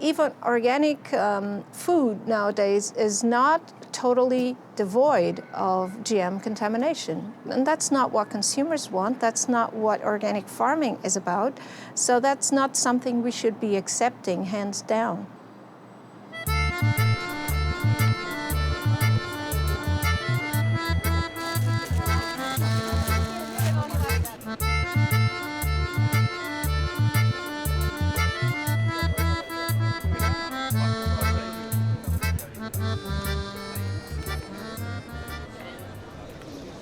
even organic food nowadays is not totally devoid of GM contamination. And that's not what consumers want. That's not what organic farming is about. So that's not something we should be accepting hands down.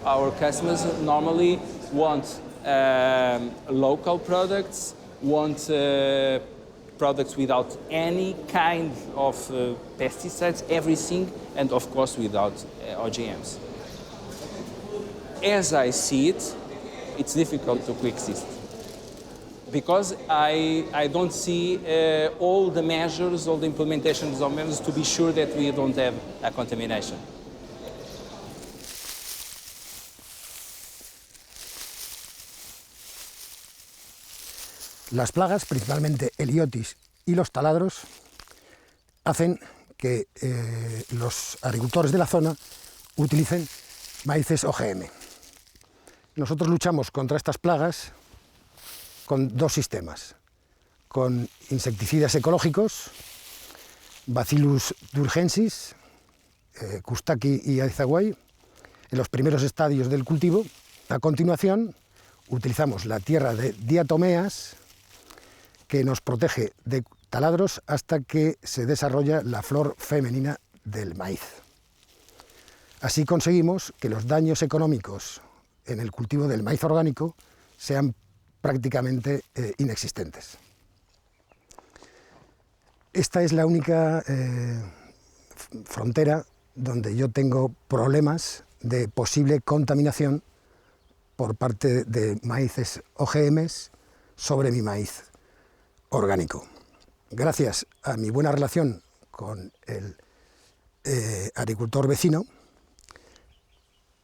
Our customers normally want local products, want products without any kind of pesticides, everything, and of course without OGMs. As I see it, it's difficult to coexist because I don't see all the measures, all the implementations of measures to be sure that we don't have a contamination. Las plagas, principalmente el iotis y los taladros, hacen que los agricultores de la zona utilicen maíces OGM. Nosotros luchamos contra estas plagas con dos sistemas, con insecticidas ecológicos, Bacillus thuringiensis, Kustaki y Azaguay, en los primeros estadios del cultivo. A continuación, utilizamos la tierra de diatomeas, que nos protege de taladros hasta que se desarrolla la flor femenina del maíz. Así conseguimos que los daños económicos en el cultivo del maíz orgánico sean prácticamente inexistentes. Esta es la única frontera donde yo tengo problemas de posible contaminación por parte de maíces OGMs sobre mi maíz orgánico. Gracias a mi buena relación con el agricultor vecino,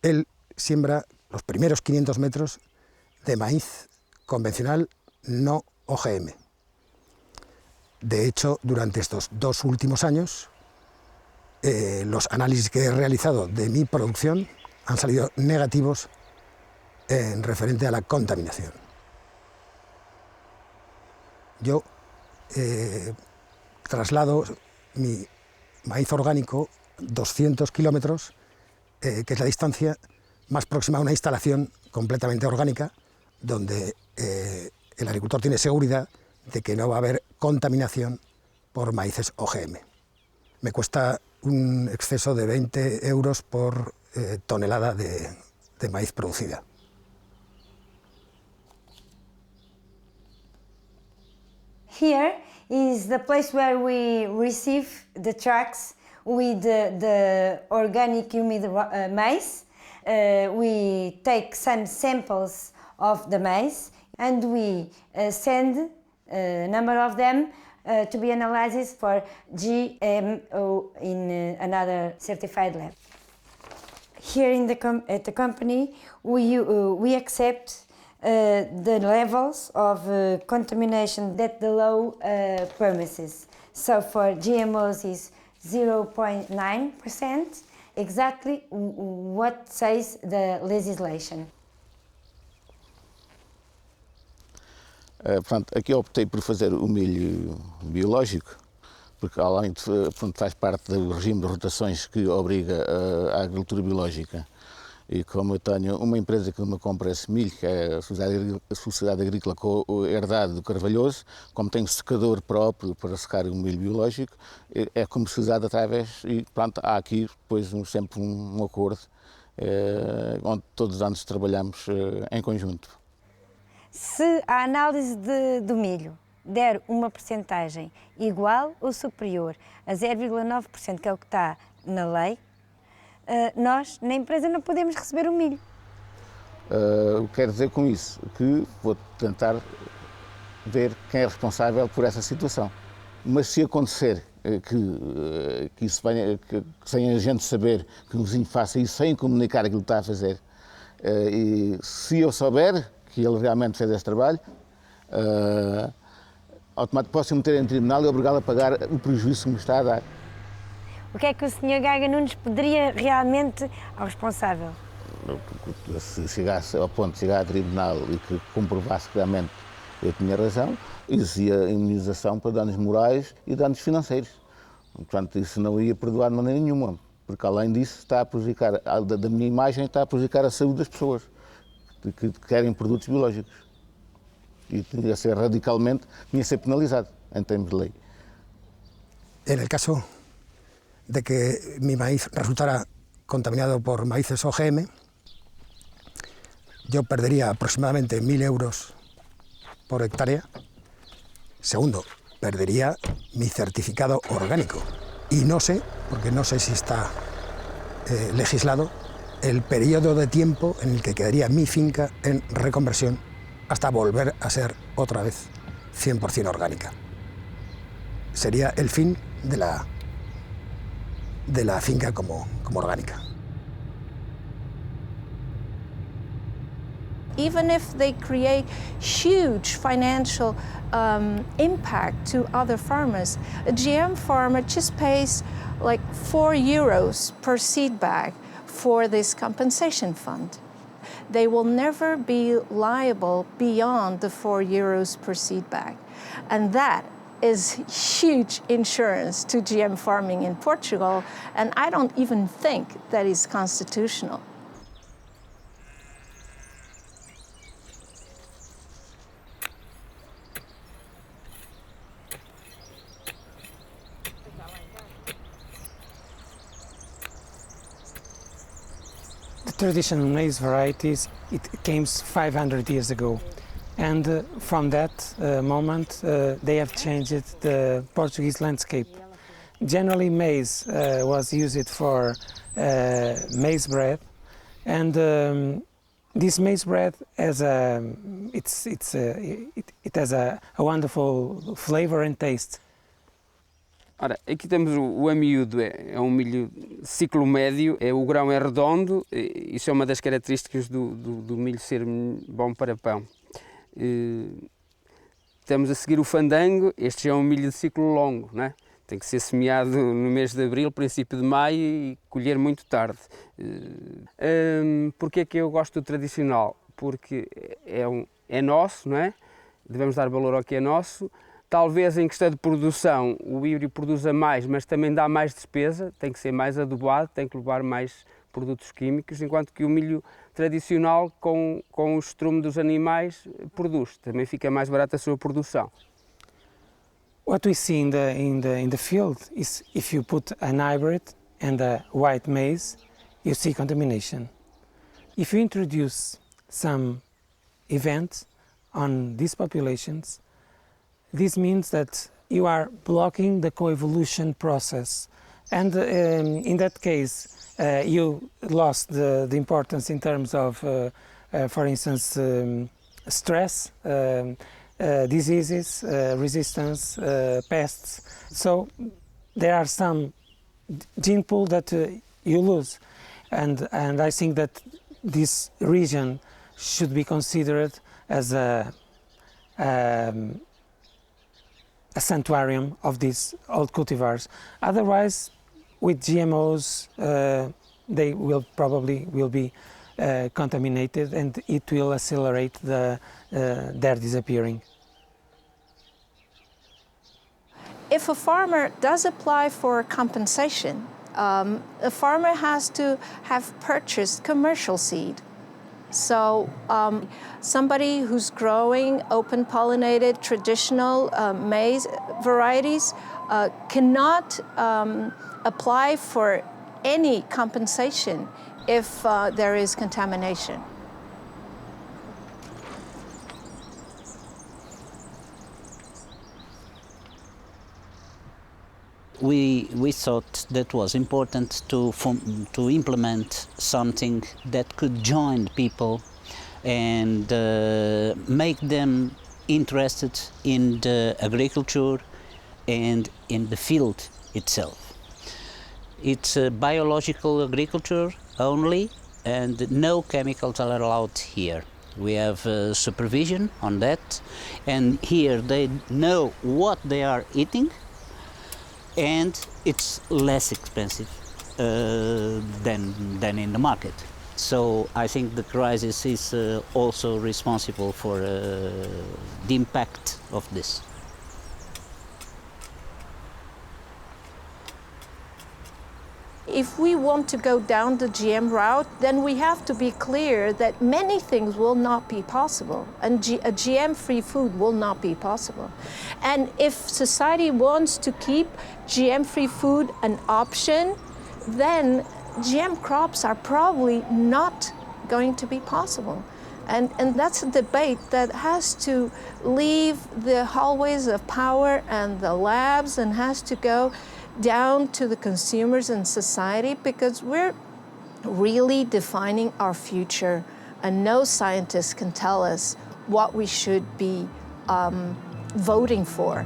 él siembra los primeros 500 metros de maíz convencional no OGM. De hecho, durante estos 2 últimos años, los análisis que he realizado de mi producción han salido negativos en referente a la contaminación. Yo traslado mi maíz orgánico 200 kilómetros, que es la distancia más próxima a una instalación completamente orgánica, donde el agricultor tiene seguridad de que no va a haber contaminación por maíces OGM. Me cuesta un exceso de 20 euros por tonelada de maíz producida. Here is the place where we receive the trucks with the organic humid maize. We take some samples of the maize and we send a number of them to be analyzed for GMO in another certified lab. Here in at the company, we accept the levels of contamination that the law permits. So for GMOs is 0.9%, exactly what says the legislation. Portanto, aqui optei por fazer o milho biológico, porque além de faz parte do regime de rotações que obriga a agricultura biológica. E como eu tenho uma empresa que me compra esse milho, que é a Sociedade Agrícola Herdade do Carvalhoso, como tenho secador próprio para secar o milho biológico, é comercializado através, e pronto, há aqui depois sempre um acordo, onde todos os anos trabalhamos em conjunto. Se a análise do milho der uma percentagem igual ou superior a 0,9%, que é o que está na lei, nós, na empresa, não podemos receber o milho. Quero dizer com isso que vou tentar ver quem é responsável por essa situação. Mas se acontecer que isso venha, que sem a gente saber que o vizinho faça isso, sem comunicar aquilo que está a fazer, e se eu souber que ele realmente fez esse trabalho, automaticamente posso meter em tribunal e obrigá-lo a pagar o prejuízo que me está a dar. O que é que o Sr. Gaga Nunes pediria realmente ao responsável? Se chegasse ao ponto de chegar a tribunal e que comprovasse que realmente eu tinha razão, exigia indemnização para danos morais e danos financeiros. Portanto, isso não ia perdoar de maneira nenhuma, porque além disso está a prejudicar, da minha imagem, está a prejudicar a saúde das pessoas que querem produtos biológicos. Y tendría que ser radicalmente, ni ser penalizado en términos de ley. En el caso de que mi maíz resultara contaminado por maíces OGM, yo perdería aproximadamente 1.000 euros por hectárea. Segundo, perdería mi certificado orgánico. Y no sé, porque no sé si está legislado, el periodo de tiempo en el que quedaría mi finca en reconversión hasta volver a ser otra vez 100% orgánica. Sería el fin de la finca como orgánica. Even if they create huge financial impact to other farmers, a GM farmer just pays like €4 per seed bag for this compensation fund. They will never be liable beyond the €4 per seed bag. And that is huge insurance to GM farming in Portugal, and I don't even think that is constitutional. Traditional maize varieties, it came 500 years ago, and from that moment they have changed the Portuguese landscape. Generally maize was used for maize bread, and this maize bread has it has a wonderful flavor and taste. Ora, aqui temos o amiúdo, é um milho ciclo médio, o grão é redondo, isso é uma das características do milho ser bom para pão. Temos a seguir o fandango, este já é um milho de ciclo longo, né? Tem que ser semeado no mês de abril, princípio de maio e colher muito tarde. Porquê é que eu gosto do tradicional? Porque é nosso, não é? Devemos dar valor ao que é nosso. Talvez em questão de produção o híbrido produza mais, mas também dá mais despesa, tem que ser mais adubado, tem que levar mais produtos químicos, enquanto que o milho tradicional com o estrume dos animais produz, também fica mais barata a sua produção. What we see in the field is if you put an hybrid and a white maize, you see contamination. If you introduce some events on these populations, this means that you are blocking the coevolution process, and in that case you lost the importance in terms of, for instance, stress, diseases, resistance, pests. So there are some gene pool that you lose, and I think that this region should be considered as a santuarium of these old cultivars. Otherwise, with GMOs, they will probably be contaminated, and it will accelerate their disappearing. If a farmer does apply for compensation, a farmer has to have purchased commercial seed. So somebody who's growing open-pollinated traditional maize varieties cannot apply for any compensation if there is contamination. We thought that was important to implement something that could join people and make them interested in the agriculture and in the field itself. It's a biological agriculture only, and no chemicals are allowed here. We have supervision on that, and here they know what they are eating, and it's less expensive than in the market. So I think the crisis is also responsible for the impact of this. If we want to go down the GM route, then we have to be clear that many things will not be possible, and a GM-free food will not be possible. And if society wants to keep GM-free food an option, then GM crops are probably not going to be possible. And that's a debate that has to leave the hallways of power and the labs and has to go down to the consumers and society, because we're really defining our future, and no scientist can tell us what we should be voting for.